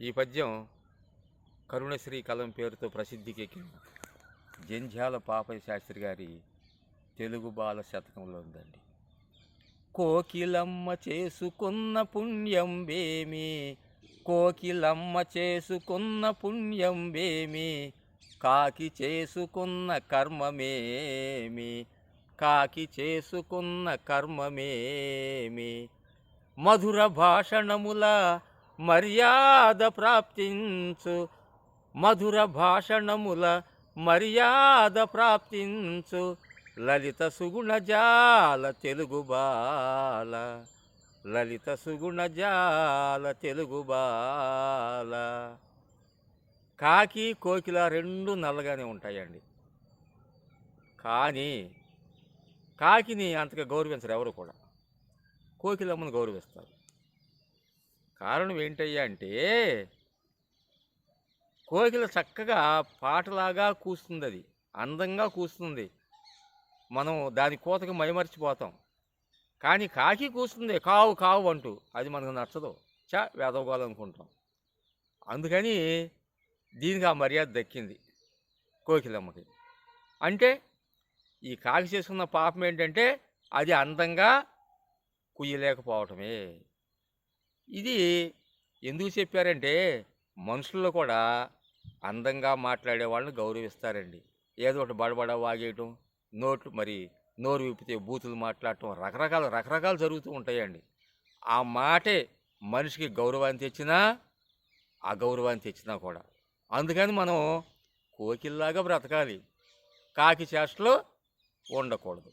ఈ పద్యం కరుణశ్రీ కలం పేరుతో ప్రసిద్ధికెక్కిన జంధ్యాల పాపయ్య శాస్త్రి గారి తెలుగు బాల శతకంలో ఉందండి. కోకిలమ్మ చేసుకున్న పుణ్యం వేమి, కోకిలమ్మ చేసుకున్న పుణ్యం వేమి, కాకి చేసుకున్న కర్మమేమి, కాకి చేసుకున్న కర్మమేమి. మధుర భాషణముల మర్యాద ప్రాప్తించు, మధుర భాషణముల మర్యాద ప్రాప్తించు, లలిత సుగుణజాల తెలుగు బాల, లలిత సుగుణజాల తెలుగు బాల. కాకి కోకిల రెండు నల్లగానే ఉంటాయండి, కానీ కాకిని అంతగా గౌరవించరు ఎవరు కూడా, కోకిలమ్మను గౌరవిస్తారు. కారణం ఏంటయ్యా అంటే, కోకిల చక్కగా పాటలాగా కూస్తుంది, అది అందంగా కూస్తుంది, మనం దాని కోతకు మైమర్చిపోతాం. కానీ కాకి కూస్తుంది కావు కావు అంటూ, అది మనకు నచ్చదు, వేదవగోలనుకుంటాం. అందుకని దీనికి ఆ మర్యాద దక్కింది కోకిలమ్మకి. అంటే ఈ కాకి చేసుకున్న పాపం ఏంటంటే, అది అందంగా కుయ్యలేకపోవటమే. ఇది ఎందుకు చెప్పారంటే, మనుషుల్లో కూడా అందంగా మాట్లాడే వాళ్ళని గౌరవిస్తారండి. ఏదో ఒకటి బడబడ వాగేయటం, నోరు విప్పితే బూతులు మాట్లాడటం, రకరకాలు జరుగుతూ ఉంటాయండి. ఆ మాటే మనిషికి గౌరవాన్ని తెచ్చినా అగౌరవాన్ని తెచ్చినా కూడా. అందుకని మనం కోకిల్లాగా బ్రతకాలి, కాకి చేష్టలో ఉండకూడదు.